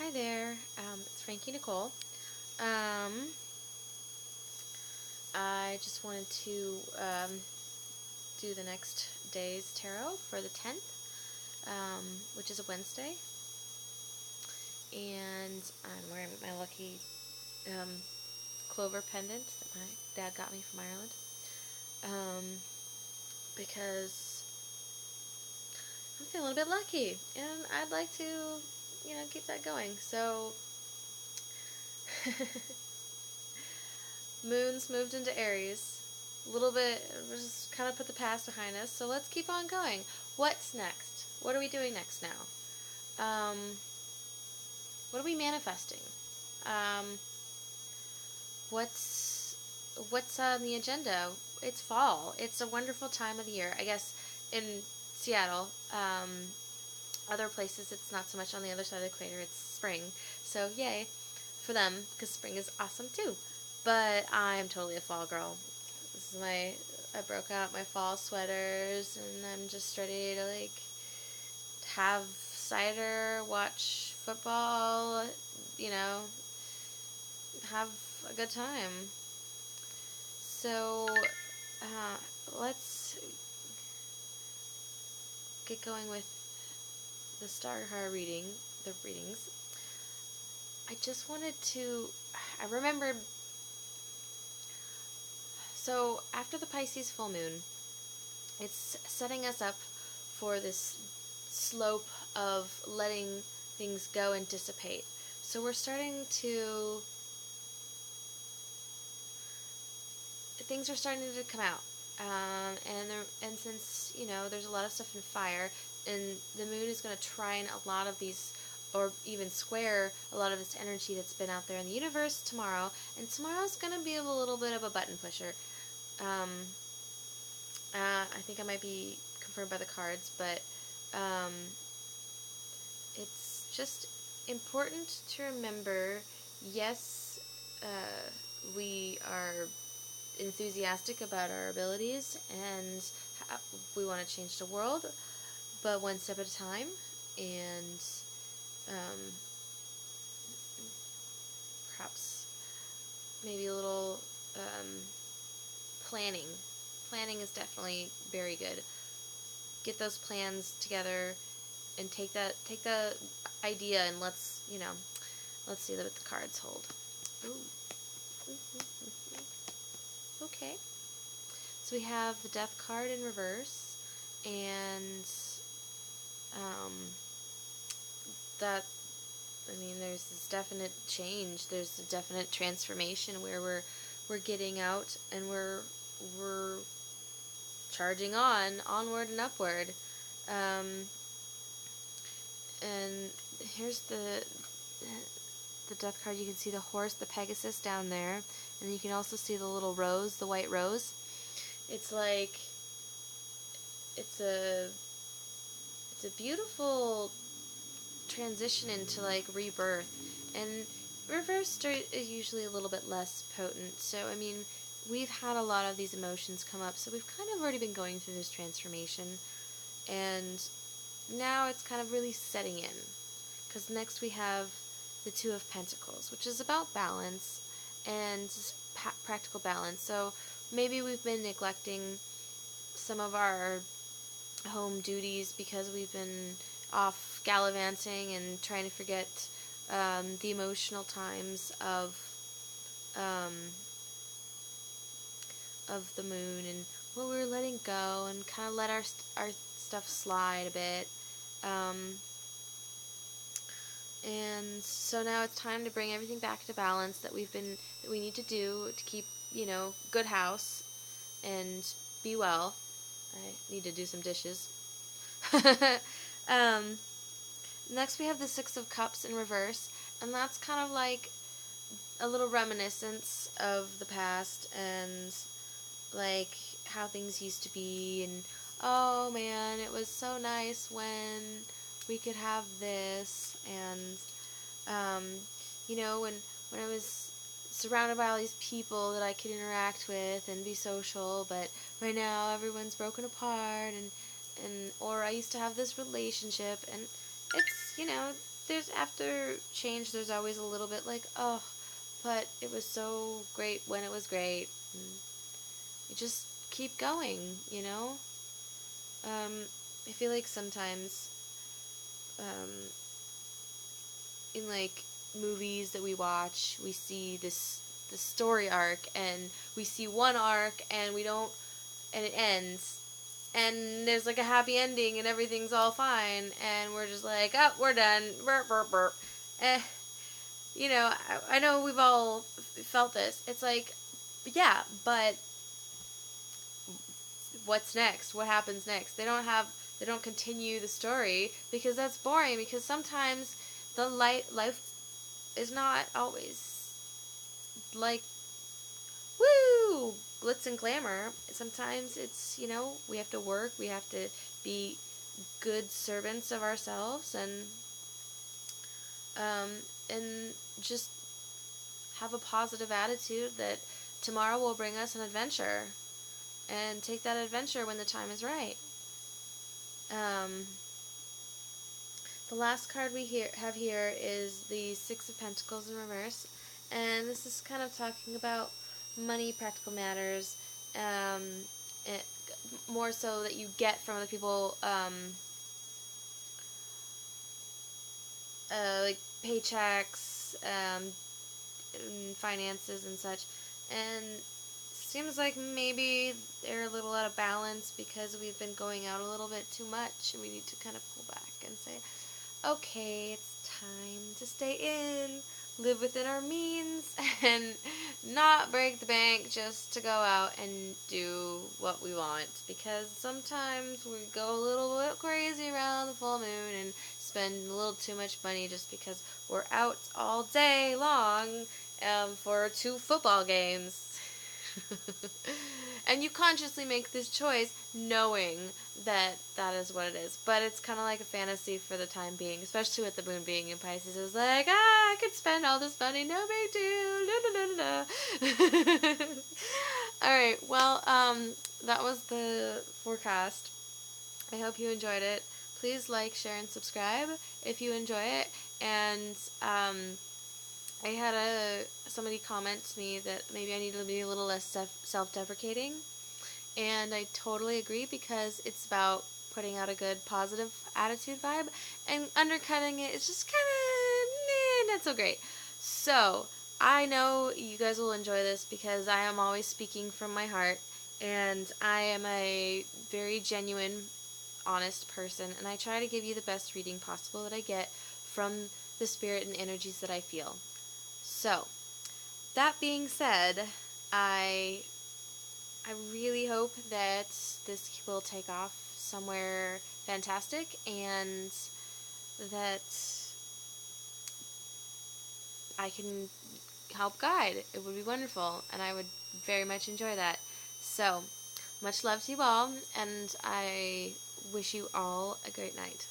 Hi there, it's Frankie Nicole. Um, I just wanted to do the next day's tarot for the 10th, which is a Wednesday. And I'm wearing my lucky clover pendant that my dad got me from Ireland. Because I'm feeling a bit lucky, and I'd like to, keep that going. So, Moon's moved into Aries. A little bit, just kind of put the past behind us. So let's keep on going. What's next? What are we doing next now? What are we manifesting? Um, what's on the agenda? It's fall. It's a wonderful time of the year. I guess in Seattle, other places it's not so much on the other side of the equator. It's spring. So yay for them, because spring is awesome too. But I'm totally a fall girl. This is I broke out my fall sweaters, and I'm just ready to have cider, watch football, have a good time. So, let's get going with the star card the readings. I just wanted to, I remembered, so after the Pisces full moon, it's setting us up for this slope of letting things go and dissipate. So we're starting to, things are starting to come out. And since, there's a lot of stuff in fire, and the moon is going to trine a lot of these, or even square a lot of this energy that's been out there in the universe tomorrow, and tomorrow's going to be a little bit of a button pusher. I think I might be confirmed by the cards, but it's just important to remember, yes, we are enthusiastic about our abilities, and we want to change the world, but one step at a time, and perhaps maybe a little planning. Planning is definitely very good. Get those plans together and take the idea, and let's see what the cards hold. Ooh. Okay. So we have the Death card in reverse, and that, there's this definite change. There's a definite transformation where we're getting out, and we're charging onward and upward. And here's the Death card. You can see the horse, the Pegasus down there, and you can also see the little rose, the white rose. It's like it's a beautiful transition into rebirth, and reversed is usually a little bit less potent. So we've had a lot of these emotions come up, so we've kind of already been going through this transformation, and now it's kind of really setting in, because next we have the Two of Pentacles, which is about balance and just practical balance. So maybe we've been neglecting some of our home duties because we've been off gallivanting and trying to forget the emotional times of the moon, and what we were letting go, and kind of let our stuff slide a bit. And so now it's time to bring everything back to balance that we need to do to keep, good house and be well. I need to do some dishes. Next we have the Six of Cups in reverse, and that's kind of like a little reminiscence of the past, and how things used to be, and oh man, it was so nice when we could have this, and when I was surrounded by all these people that I could interact with and be social, but right now everyone's broken apart, or I used to have this relationship, and it's, there's after change, there's always a little bit like, oh, but it was so great when it was great. And you just keep going, you know? I feel like sometimes, um, in like movies that we watch, we see this story arc, and we see one arc, and we don't, and it ends, and there's like a happy ending, and everything's all fine, and we're just like, oh, we're done, burp, burp, burp. Eh, you know, I know we've all felt this. It's like, yeah, but what's next? What happens next? They don't continue the story because that's boring. Because sometimes the life is not always like woo glitz and glamour. Sometimes it's, you know, we have to work. We have to be good servants of ourselves, um, and just have a positive attitude that tomorrow will bring us an adventure, and take that adventure when the time is right. Um, the last card we have here is the Six of Pentacles in reverse, and this is kind of talking about money, practical matters, um, it, more so that you get from other people, like paychecks, and finances and such, and seems like maybe they're a little out of balance because we've been going out a little bit too much, and we need to kind of pull back and say, okay, it's time to stay in, live within our means, and not break the bank just to go out and do what we want. Because sometimes we go a little bit crazy around the full moon and spend a little too much money just because we're out all day long, for 2 football games. And you consciously make this choice knowing that that is what it is. But it's kind of like a fantasy for the time being, especially with the moon being in Pisces. It was like, I could spend all this money, no big deal. Da, da, da, da. Alright, well, that was the forecast. I hope you enjoyed it. Please like, share, and subscribe if you enjoy it. And, I had somebody comment to me that maybe I need to be a little less self-deprecating, and I totally agree, because it's about putting out a good positive attitude vibe, and undercutting it is just kind of not so great. So I know you guys will enjoy this because I am always speaking from my heart, and I am a very genuine, honest person, and I try to give you the best reading possible that I get from the spirit and energies that I feel. So, that being said, I really hope that this will take off somewhere fantastic, and that I can help guide. It would be wonderful, and I would very much enjoy that. So, much love to you all, and I wish you all a great night.